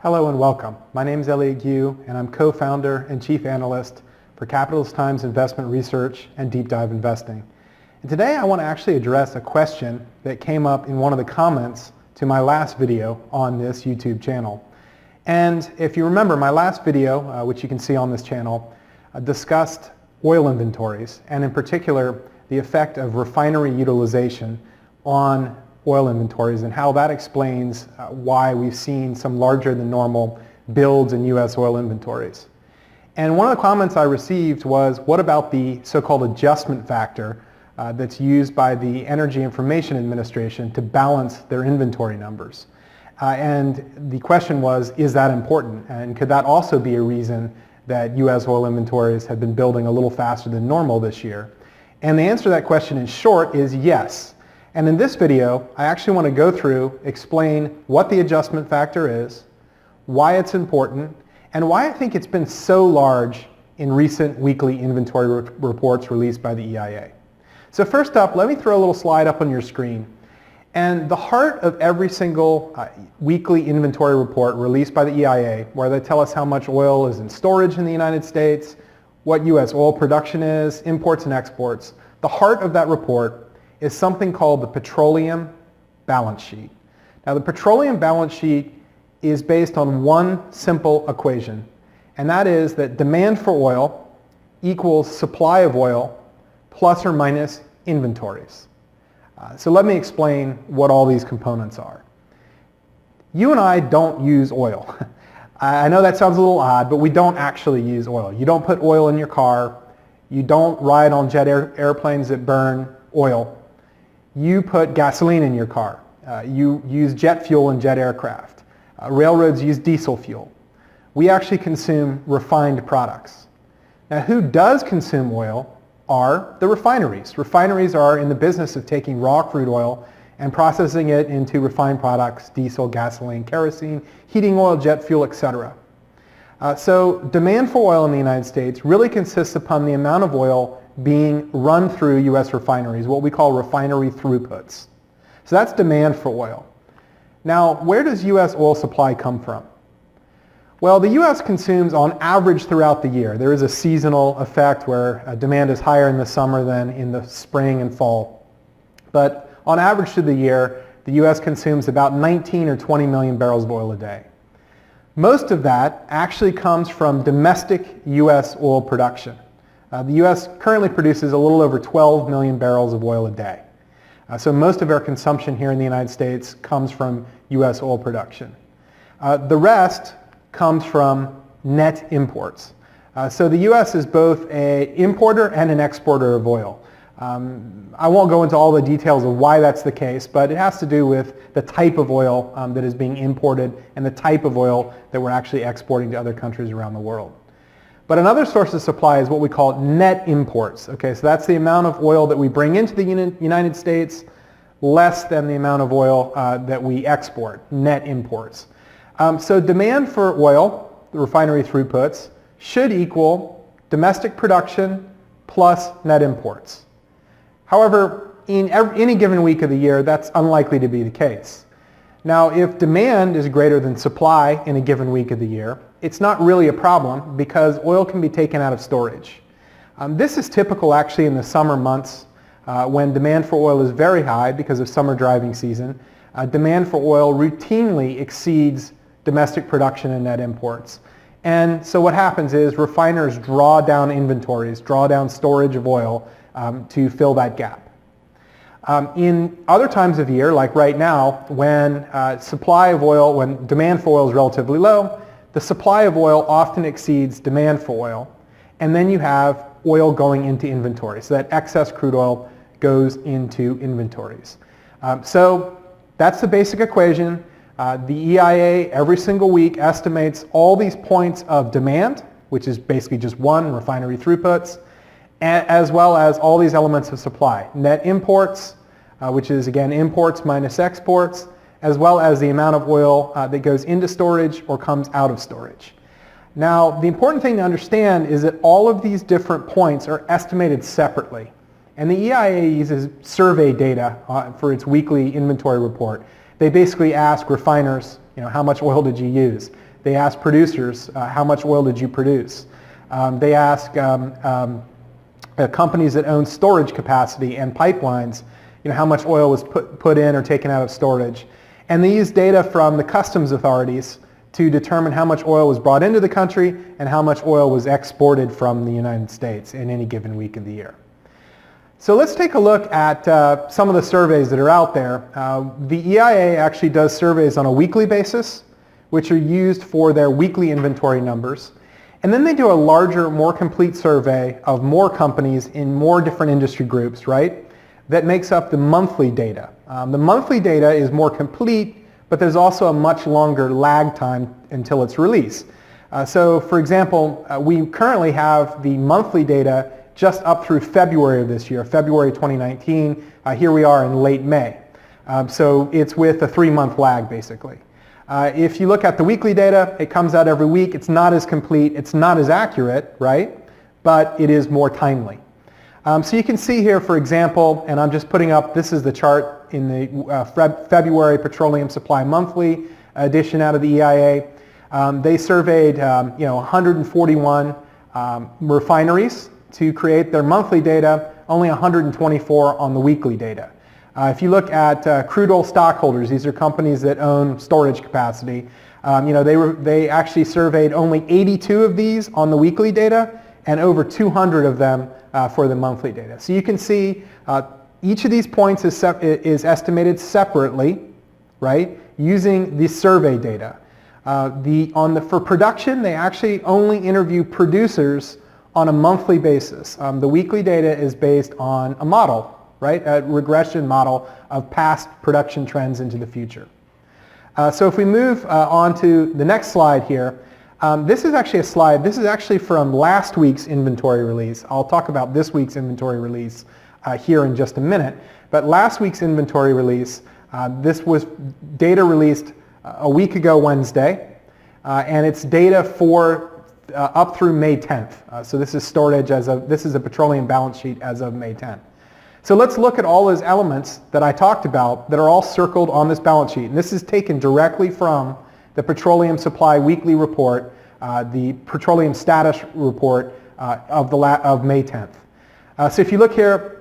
Hello and welcome. My name is Elliot Gu and I'm co-founder and chief analyst for Capitalist Times Investment Research and Deep Dive Investing. And today I want to actually address a question that came up in one of the comments to my last video on this YouTube channel. And if you remember, my last video, which you can see on this channel, discussed oil inventories and in particular the effect of refinery utilization on oil inventories and how that explains why we've seen some larger than normal builds in U.S. oil inventories. And one of the comments I received was, what about the so-called adjustment factor that's used by the Energy Information Administration to balance their inventory numbers? And the question was, is that important? And could that also be a reason that U.S. oil inventories have been building a little faster than normal this year? And the answer to that question in short is yes. And in this video, I actually want to go through, explain what the adjustment factor is, why it's important, and why I think it's been so large in recent weekly inventory reports released by the EIA. So first up, let me throw a little slide up on your screen. And the heart of every single weekly inventory report released by the EIA, where they tell us how much oil is in storage in the United States, what U.S. oil production is, imports and exports, the heart of that report is something called the Petroleum Balance Sheet. Now the Petroleum Balance Sheet is based on one simple equation, and that is that demand for oil equals supply of oil plus or minus inventories. So let me explain what all these components are. You and I don't use oil. I know that sounds a little odd, but we don't actually use oil. You don't put oil in your car. You don't ride on jet airplanes that burn oil. You put gasoline in your car. You use jet fuel in jet aircraft. Railroads use diesel fuel. We actually consume refined products. Now, who does consume oil are the refineries. Refineries are in the business of taking raw crude oil and processing it into refined products, diesel, gasoline, kerosene, heating oil, jet fuel, etc. So demand for oil in the United States really consists upon the amount of oil being run through U.S. refineries, what we call refinery throughputs. So that's demand for oil. Now, where does U.S. oil supply come from? Well, the U.S. consumes on average throughout the year. There is a seasonal effect where demand is higher in the summer than in the spring and fall. But on average through the year, the U.S. consumes about 19 or 20 million barrels of oil a day. Most of that actually comes from domestic U.S. oil production. The U.S. currently produces a little over 12 million barrels of oil a day. So most of our consumption here in the United States comes from U.S. oil production. The rest comes from net imports. So the U.S. is both an importer and an exporter of oil. I won't go into all the details of why that's the case, but it has to do with the type of oil that is being imported and the type of oil that we're actually exporting to other countries around the world. But another source of supply is what we call net imports. Okay, so that's the amount of oil that we bring into the United States less than the amount of oil that we export, net imports. So demand for oil, the refinery throughputs, should equal domestic production plus net imports. However, in any given week of the year, that's unlikely to be the case. Now, if demand is greater than supply in a given week of the year, it's not really a problem because oil can be taken out of storage. This is typical actually in the summer months when demand for oil is very high because of summer driving season. Demand for oil routinely exceeds domestic production and net imports. And so what happens is refiners draw down inventories, draw down storage of oil to fill that gap. In other times of year, like right now, when supply of oil, when demand for oil is relatively low, the supply of oil often exceeds demand for oil, and then you have oil going into inventory. So that excess crude oil goes into inventories. So that's the basic equation. The EIA every single week estimates all these points of demand, which is basically just one, refinery throughputs, as well as all these elements of supply. Net imports, which is again imports minus exports, as well as the amount of oil that goes into storage or comes out of storage. Now, the important thing to understand is that all of these different points are estimated separately. And the EIA uses survey data for its weekly inventory report. They basically ask refiners, how much oil did you use? They ask producers, how much oil did you produce? They ask companies that own storage capacity and pipelines, how much oil was put in or taken out of storage. And they use data from the customs authorities to determine how much oil was brought into the country and how much oil was exported from the United States in any given week of the year. So let's take a look at some of the surveys that are out there. The EIA actually does surveys on a weekly basis, which are used for their weekly inventory numbers. And then they do a larger, more complete survey of more companies in more different industry groups, right? That makes up the monthly data. The monthly data is more complete, but there's also a much longer lag time until it's released. So for example, we currently have the monthly data just up through February of this year, February 2019. Here we are in late May. So it's with a 3-month lag basically. If you look at the weekly data, it comes out every week. It's not as complete, it's not as accurate, right? But it is more timely. So you can see here, for example, and I'm just putting up, this is the chart in the February Petroleum Supply Monthly edition out of the EIA. They surveyed 141 refineries to create their monthly data, only 124 on the weekly data. If you look at crude oil stockholders, these are companies that own storage capacity. They actually surveyed only 82 of these on the weekly data and over 200 of them for the monthly data. So you can see each of these points is estimated separately, right, using the survey data. For production, they actually only interview producers on a monthly basis. The weekly data is based on a model, right, a regression model of past production trends into the future. So if we move on to the next slide here, this is actually a slide, this is actually from last week's inventory release. I'll talk about this week's inventory release here in just a minute. But last week's inventory release, this was data released a week ago Wednesday, and it's data for up through May 10th. So this is storage this is a petroleum balance sheet as of May 10th. So let's look at all those elements that I talked about that are all circled on this balance sheet. And this is taken directly from the Petroleum Supply Weekly Report, the Petroleum Status Report of May 10th. So if you look here,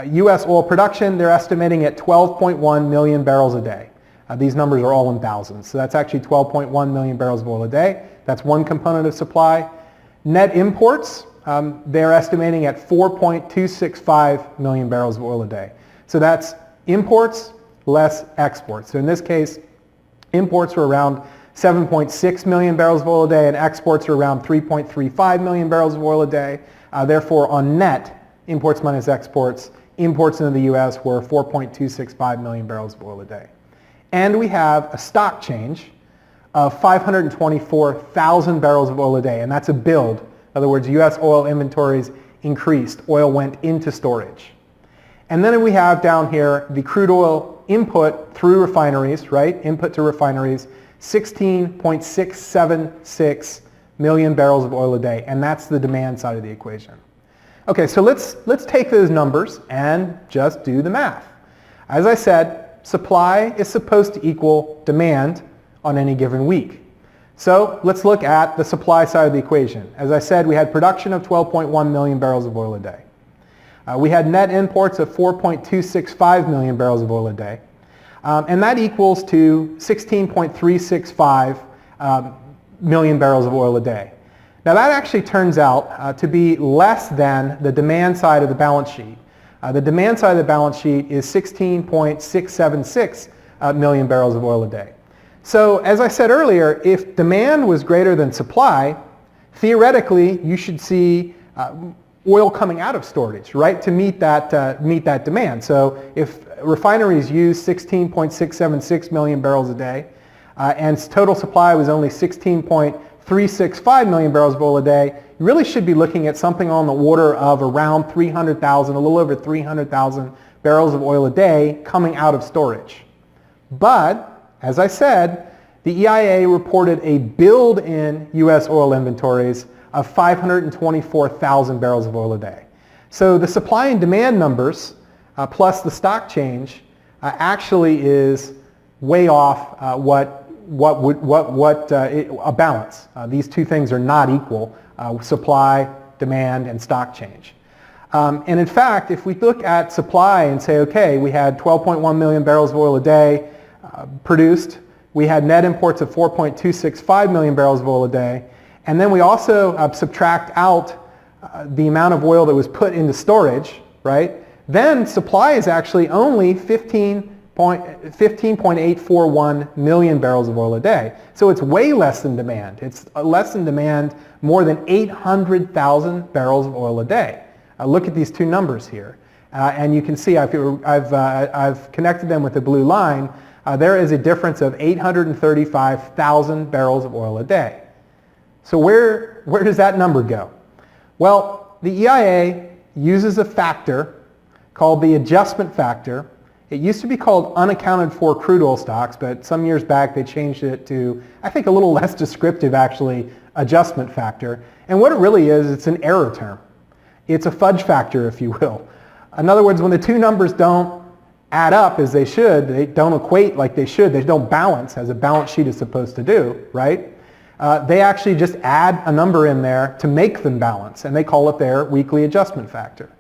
U.S. oil production, they're estimating at 12.1 million barrels a day. These numbers are all in thousands. So that's actually 12.1 million barrels of oil a day. That's one component of supply. Net imports, they're estimating at 4.265 million barrels of oil a day. So that's imports less exports. So in this case, imports are around 7.6 million barrels of oil a day and exports are around 3.35 million barrels of oil a day. Therefore, on net, imports minus exports, imports into the U.S. were 4.265 million barrels of oil a day. And we have a stock change of 524,000 barrels of oil a day, and that's a build. In other words, U.S. oil inventories increased. Oil went into storage. And then we have down here the crude oil input through refineries, right? Input to refineries, 16.676 million barrels of oil a day, and that's the demand side of the equation. Okay, so let's take those numbers and just do the math. As I said, supply is supposed to equal demand on any given week. So let's look at the supply side of the equation. As I said, we had production of 12.1 million barrels of oil a day. We had net imports of 4.265 million barrels of oil a day. And that equals to 16.365 million barrels of oil a day. Now that actually turns out to be less than the demand side of the balance sheet. The demand side of the balance sheet is 16.676 million barrels of oil a day. So as I said earlier, if demand was greater than supply, theoretically you should see oil coming out of storage, right, to meet that demand. So if refineries use 16.676 million barrels a day and total supply was only 16.365 million barrels of oil a day, you really should be looking at something on the order of around 300,000, a little over 300,000 barrels of oil a day coming out of storage. But as I said, the EIA reported a build in U.S. oil inventories of 524,000 barrels of oil a day. So the supply and demand numbers plus the stock change actually is way off what a balance. These two things are not equal, supply, demand, and stock change. And in fact, if we look at supply and say, okay, we had 12.1 million barrels of oil a day produced, we had net imports of 4.265 million barrels of oil a day, and then we also subtract out the amount of oil that was put into storage, right? Then supply is actually only 15.841 million barrels of oil a day. So it's way less than demand. It's less than demand more than 800,000 barrels of oil a day. Look at these two numbers here. And you can see I've connected them with a blue line. There is a difference of 835,000 barrels of oil a day. So where does that number go? Well, the EIA uses a factor called the adjustment factor. It used to be called unaccounted for crude oil stocks, but some years back they changed it to, I think, a little less descriptive actually, adjustment factor. And what it really is, it's an error term. It's a fudge factor, if you will. In other words, when the two numbers don't add up as they should, they don't equate like they should, they don't balance as a balance sheet is supposed to do, right? They actually just add a number in there to make them balance, and they call it their weekly adjustment factor.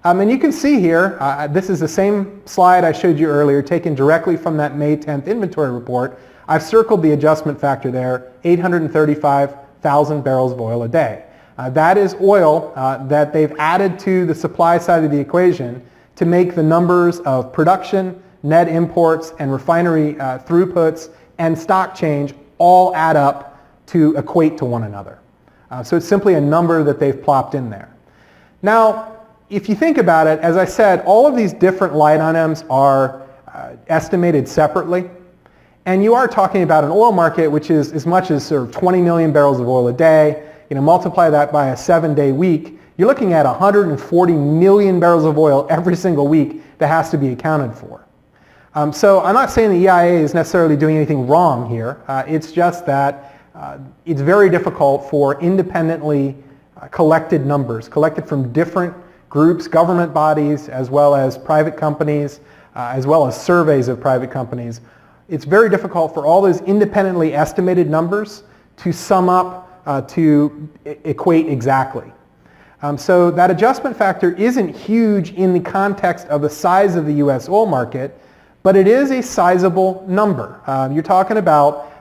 And you can see here, this is the same slide I showed you earlier, taken directly from that May 10th inventory report. I've circled the adjustment factor there, 835,000 barrels of oil a day. That is oil that they've added to the supply side of the equation to make the numbers of production, net imports, and refinery throughputs and stock change all add up to equate to one another. So it's simply a number that they've plopped in there. Now, if you think about it, as I said, all of these different line items are estimated separately. And you are talking about an oil market which is as much as sort of 20 million barrels of oil a day. Multiply that by a 7-day week, you're looking at 140 million barrels of oil every single week that has to be accounted for. So I'm not saying the EIA is necessarily doing anything wrong here. It's just that it's very difficult for independently collected numbers, collected from different groups, government bodies, as well as private companies, as well as surveys of private companies. It's very difficult for all those independently estimated numbers to sum up to equate exactly. So that adjustment factor isn't huge in the context of the size of the U.S. oil market, but it is a sizable number. You're talking about,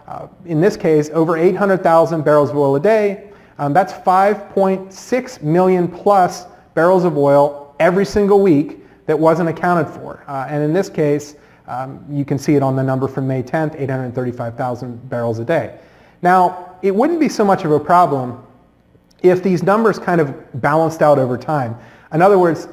in this case, over 800,000 barrels of oil a day. That's 5.6 million plus barrels of oil every single week that wasn't accounted for. And in this case, you can see it on the number from May 10th, 835,000 barrels a day. Now, it wouldn't be so much of a problem if these numbers kind of balanced out over time. In other words,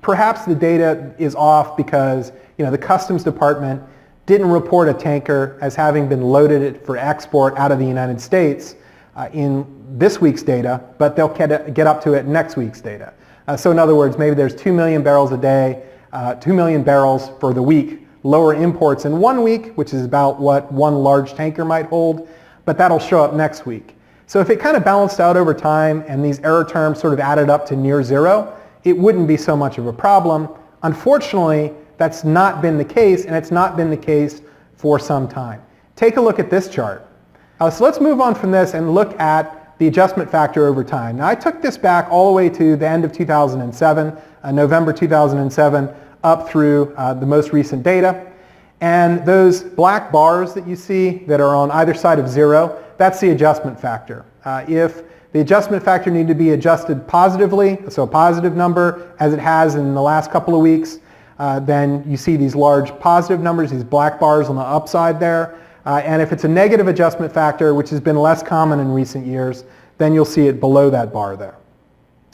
perhaps the data is off because the Customs Department didn't report a tanker as having been loaded for export out of the United States in this week's data, but they'll get up to it next week's data. So in other words, maybe there's 2 million barrels a day, 2 million barrels for the week, lower imports in 1 week, which is about what one large tanker might hold, but that'll show up next week. So if it kind of balanced out over time and these error terms sort of added up to near zero, it wouldn't be so much of a problem. Unfortunately, that's not been the case, and it's not been the case for some time. Take a look at this chart. So let's move on from this and look at the adjustment factor over time. Now I took this back all the way to the end of 2007, November 2007, up through the most recent data. And those black bars that you see that are on either side of zero, that's the adjustment factor. If the adjustment factor needed to be adjusted positively, so a positive number, as it has in the last couple of weeks, then you see these large positive numbers, these black bars on the upside there. And if it's a negative adjustment factor, which has been less common in recent years, then you'll see it below that bar there.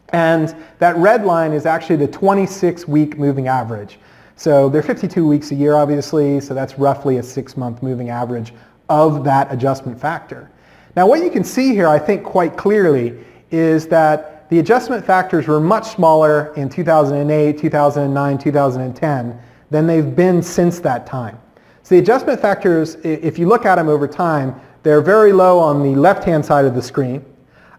And that red line is actually the 26-week moving average. So there are 52 weeks a year, obviously, so that's roughly a 6-month moving average of that adjustment factor. Now what you can see here, I think quite clearly, is that the adjustment factors were much smaller in 2008, 2009, 2010 than they've been since that time. So the adjustment factors, if you look at them over time, they're very low on the left-hand side of the screen,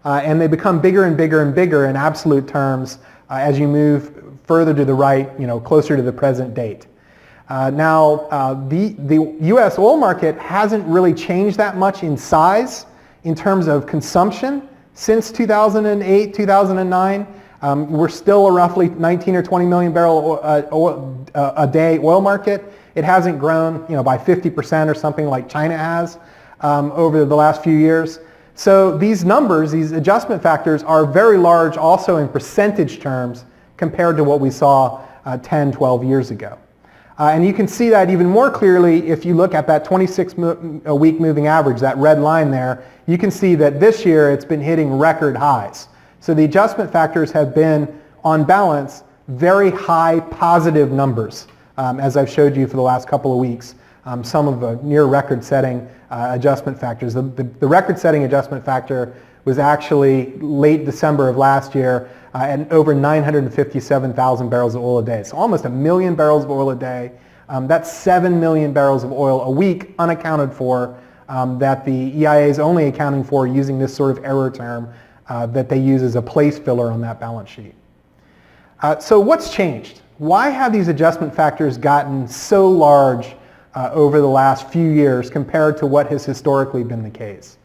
and they become bigger and bigger and bigger in absolute terms as you move further to the right, closer to the present date. The U.S. oil market hasn't really changed that much in size in terms of consumption since 2008, 2009. We're still a roughly 19 or 20 million barrel a day oil market. It hasn't grown, by 50% or something like China has over the last few years. So these numbers, these adjustment factors, are very large also in percentage terms compared to what we saw 10, 12 years ago. And you can see that even more clearly if you look at that 26-week moving average, that red line there. You can see that this year it's been hitting record highs. So the adjustment factors have been, on balance, very high positive numbers, as I've showed you for the last couple of weeks. Some of the near record-setting adjustment factors. The record-setting adjustment factor was actually late December of last year at over 957,000 barrels of oil a day. So almost 1 million barrels of oil a day. That's 7 million barrels of oil a week unaccounted for that the EIA is only accounting for using this sort of error term that they use as a place filler on that balance sheet. So what's changed? Why have these adjustment factors gotten so large over the last few years compared to what has historically been the case?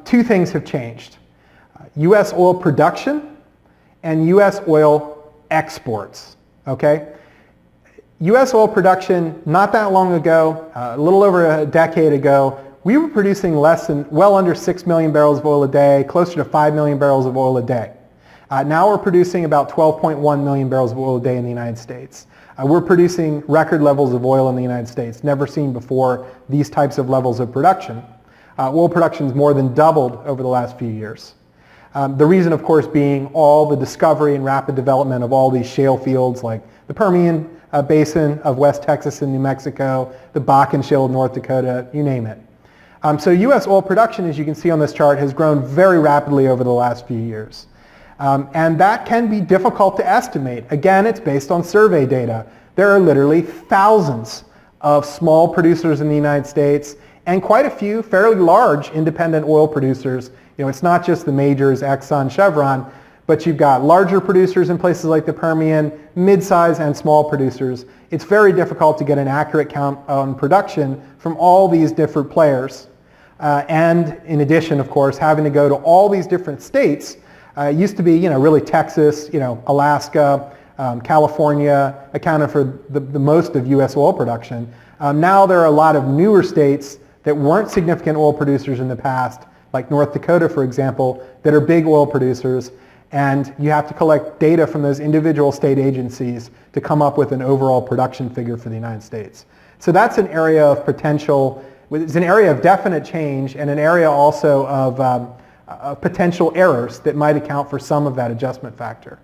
Two things have changed. U.S. oil production and U.S. oil exports. Okay? U.S. oil production, not that long ago, a little over a decade ago, we were producing well under 6 million barrels of oil a day, closer to 5 million barrels of oil a day. Now we're producing about 12.1 million barrels of oil a day in the United States. We're producing record levels of oil in the United States, never seen before these types of levels of production. Oil production's more than doubled over the last few years. The reason, of course, being all the discovery and rapid development of all these shale fields like the Permian Basin of West Texas and New Mexico, the Bakken Shale of North Dakota, you name it. So U.S. oil production, as you can see on this chart, has grown very rapidly over the last few years. And that can be difficult to estimate. Again, it's based on survey data. There are literally thousands of small producers in the United States and quite a few fairly large independent oil producers. It's not just the majors, Exxon, Chevron, but you've got larger producers in places like the Permian, mid-size and small producers. It's very difficult to get an accurate count on production from all these different players. And in addition, of course, having to go to all these different states. It used to be, really Texas, Alaska, California accounted for the most of U.S. oil production. Now there are a lot of newer states that weren't significant oil producers in the past, like North Dakota, for example, that are big oil producers. And you have to collect data from those individual state agencies to come up with an overall production figure for the United States. So that's an area of potential, it's an area of definite change and an area also of potential errors that might account for some of that adjustment factor.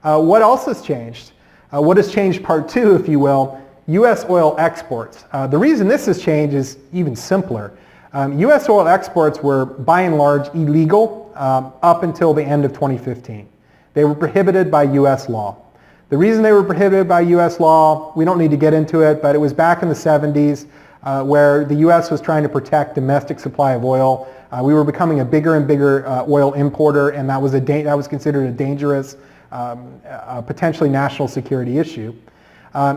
What else has changed? What has changed part two, if you will, U.S. oil exports. The reason this has changed is even simpler. U.S. oil exports were by and large illegal up until the end of 2015. They were prohibited by U.S. law. The reason they were prohibited by U.S. law, we don't need to get into it, but it was back in the 70s where the U.S. was trying to protect domestic supply of oil. We were becoming a bigger and bigger oil importer, and that was considered a dangerous, potentially national security issue.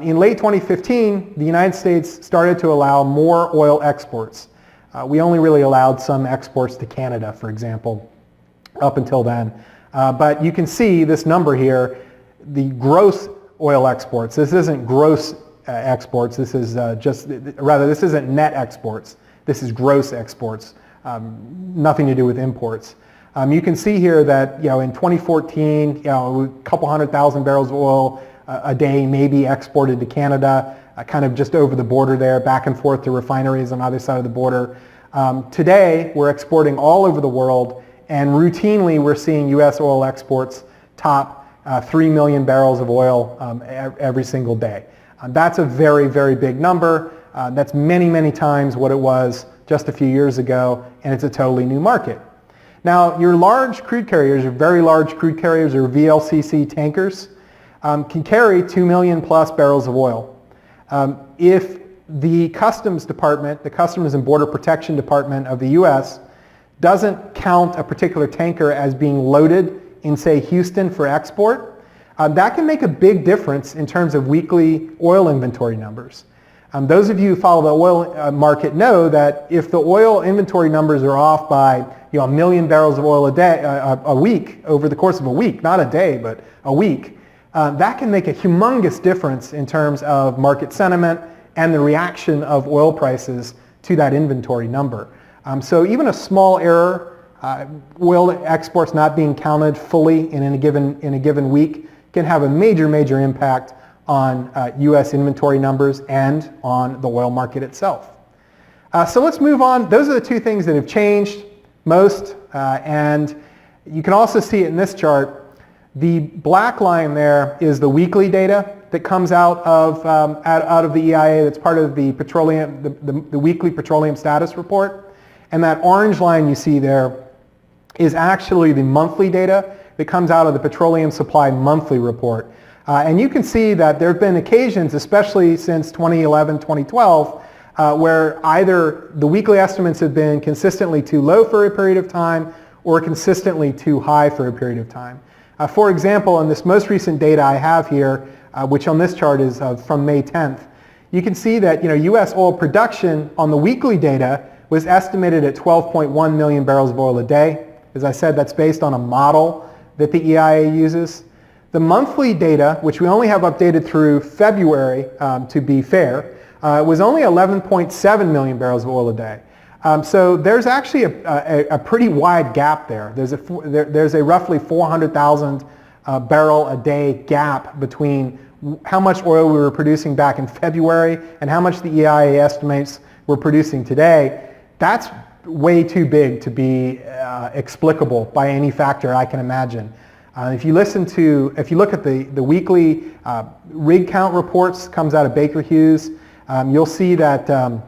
In late 2015, the United States started to allow more oil exports. We only really allowed some exports to Canada, for example, up until then. But you can see this number here, the gross oil exports. This isn't gross exports. This is this isn't net exports. This is gross exports. Nothing to do with imports. You can see here that in 2014, a couple 100,000 barrels of oil a day maybe exported to Canada, kind of just over the border there, back and forth to refineries on either side of the border. Today, we're exporting all over the world, and routinely we're seeing U.S. oil exports top 3 million barrels of oil every single day. That's a very, very big number. That's many, many times what it was just a few years ago, and it's a totally new market. Now, your large crude carriers, your very large crude carriers or VLCC tankers, can carry 2 million plus barrels of oil. If the Customs Department, the Customs and Border Protection Department of the U.S., doesn't count a particular tanker as being loaded in, say, Houston for export, that can make a big difference in terms of weekly oil inventory numbers. Those of you who follow the oil market know that if the oil inventory numbers are off by 1 million barrels of oil a day, a week, over the course of a week, not a day, but a week, that can make a humongous difference in terms of market sentiment and the reaction of oil prices to that inventory number. So even a small error, oil exports not being counted fully in a given week, can have a major impact on U.S. inventory numbers and on the oil market itself. So let's move on. Those are the two things that have changed most, and you can also see it in this chart. The black line there is the weekly data that comes out of the EIA. That's part of the the weekly petroleum status report, and that orange line you see there is actually the monthly data that comes out of the Petroleum Supply Monthly Report. And you can see that there have been occasions, especially since 2011, 2012, where either the weekly estimates have been consistently too low for a period of time or consistently too high for a period of time. For example, in this most recent data I have here, which on this chart is from May 10th, you can see that U.S. oil production on the weekly data was estimated at 12.1 million barrels of oil a day. As I said, that's based on a model that the EIA uses. The monthly data, which we only have updated through February to be fair, was only 11.7 million barrels of oil a day. So there's actually a pretty wide gap there. There's a roughly 400,000 barrel a day gap between how much oil we were producing back in February and how much the EIA estimates we're producing today. That's way too big to be explicable by any factor I can imagine. If you look at the weekly rig count reports, comes out of Baker Hughes, you'll see that the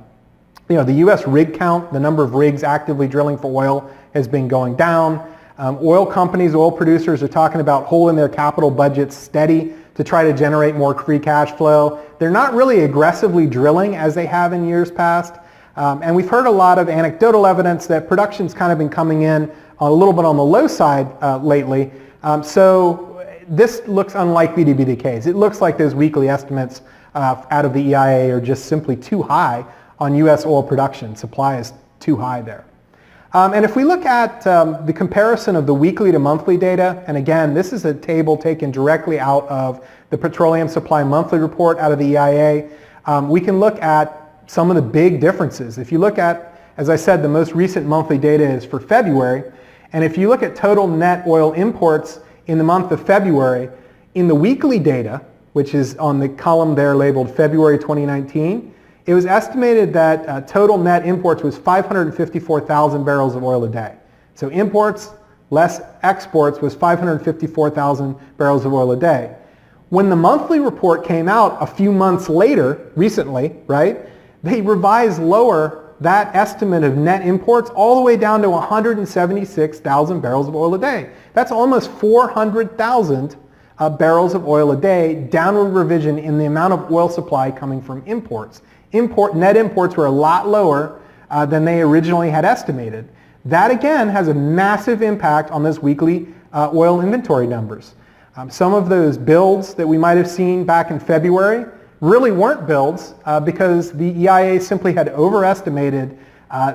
U.S. rig count, the number of rigs actively drilling for oil, has been going down. Oil companies, oil producers are talking about holding their capital budgets steady to try to generate more free cash flow. They're not really aggressively drilling as they have in years past. And we've heard a lot of anecdotal evidence that production's kind of been coming in a little bit on the low side lately. So this looks unlikely to be the case. It looks like those weekly estimates out of the EIA are just simply too high on U.S. oil production. Supply is too high there. And if we look at the comparison of the weekly to monthly data, and again, this is a table taken directly out of the Petroleum Supply Monthly Report out of the EIA, we can look at some of the big differences. If you look at, as I said, the most recent monthly data is for February, and if you look at total net oil imports in the month of February, in the weekly data, which is on the column there labeled February 2019, it was estimated that total net imports was 554,000 barrels of oil a day. So imports less exports was 554,000 barrels of oil a day. When the monthly report came out a few months later, recently, right, they revised lower that estimate of net imports all the way down to 176,000 barrels of oil a day. That's almost 400,000 barrels of oil a day, downward revision in the amount of oil supply coming from imports. Net imports were a lot lower than they originally had estimated. That again has a massive impact on those weekly oil inventory numbers. Some of those builds that we might have seen back in February really weren't builds because the EIA simply had overestimated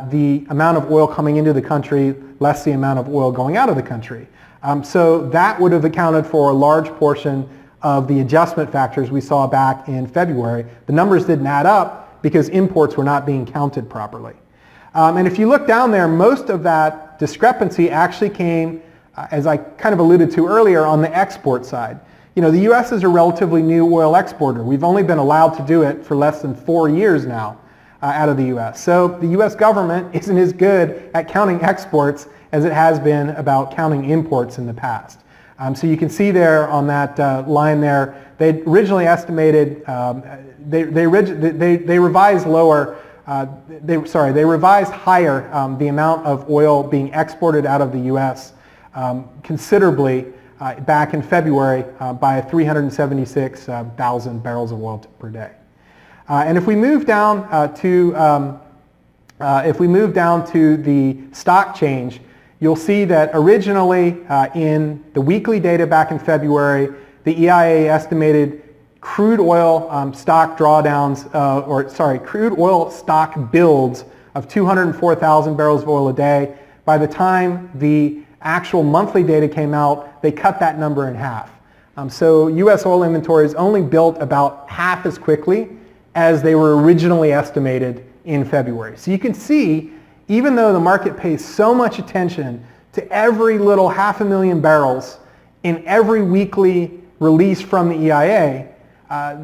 the amount of oil coming into the country less the amount of oil going out of the country. So that would have accounted for a large portion of the adjustment factors we saw back in February. The numbers didn't add up because imports were not being counted properly. And if you look down there, most of that discrepancy actually came, as I kind of alluded to earlier, on the export side. The U.S. is a relatively new oil exporter. We've only been allowed to do it for less than 4 years now out of the U.S. So the U.S. government isn't as good at counting exports as it has been about counting imports in the past. So you can see there on that line there, they originally estimated, they revised lower, they revised higher the amount of oil being exported out of the U.S. Considerably back in February by 376,000 barrels of oil per day. And if we move down to the stock change, you'll see that originally in the weekly data back in February, the EIA estimated crude oil stock drawdowns, crude oil stock builds of 204,000 barrels of oil a day. By the time the actual monthly data came out, they cut that number in half. So U.S. oil inventories only built about half as quickly as they were originally estimated in February. So you can see, even though the market pays so much attention to every little 500,000 barrels in every weekly release from the EIA,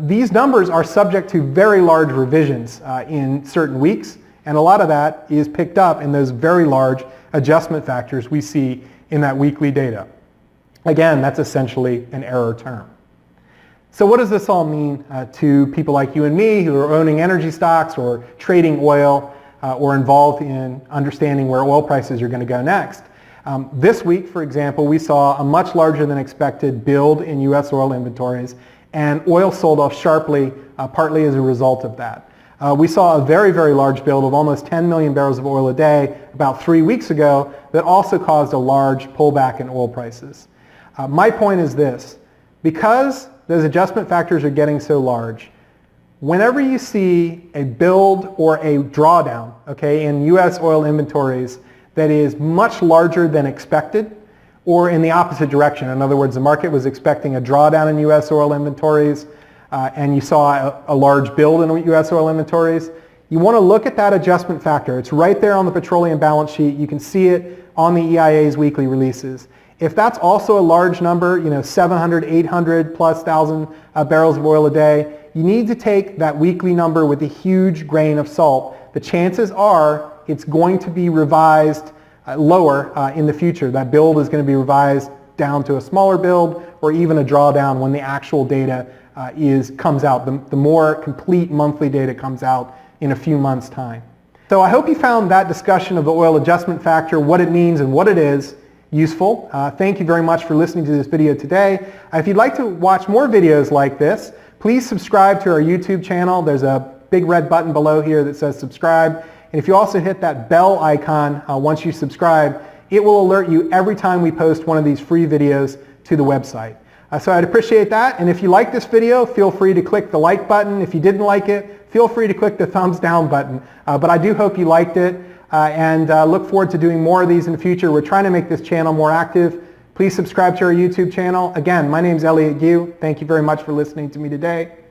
these numbers are subject to very large revisions in certain weeks, and a lot of that is picked up in those very large adjustment factors we see in that weekly data. Again, that's essentially an error term. So what does this all mean to people like you and me who are owning energy stocks or trading oil or involved in understanding where oil prices are going to go next? This week, for example, we saw a much larger than expected build in U.S. oil inventories, and oil sold off sharply, partly as a result of that. We saw a very, very large build of almost 10 million barrels of oil a day about 3 weeks ago that also caused a large pullback in oil prices. My point is this: because those adjustment factors are getting so large, whenever you see a build or a drawdown, okay, in U.S. oil inventories that is much larger than expected, or in the opposite direction, in other words, the market was expecting a drawdown in U.S. oil inventories, and you saw a large build in U.S. oil inventories, you want to look at that adjustment factor. It's right there on the Petroleum Balance Sheet. You can see it on the EIA's weekly releases. If that's also a large number, 700, 800 plus thousand barrels of oil a day, you need to take that weekly number with a huge grain of salt. The chances are it's going to be revised lower in the future. That build is going to be revised down to a smaller build or even a drawdown when the actual data comes out. The more complete monthly data comes out in a few months' time. So I hope you found that discussion of the oil adjustment factor, what it means and what it is, useful. Thank you very much for listening to this video today. If you'd like to watch more videos like this, please subscribe to our YouTube channel. There's a big red button below here that says subscribe. And if you also hit that bell icon once you subscribe, it will alert you every time we post one of these free videos to the website. So I'd appreciate that. And if you like this video, feel free to click the like button. If you didn't like it, feel free to click the thumbs down button. But I do hope you liked it. And look forward to doing more of these in the future. We're trying to make this channel more active. Please subscribe to our YouTube channel. Again, my name is Elliot Gu. Thank you very much for listening to me today.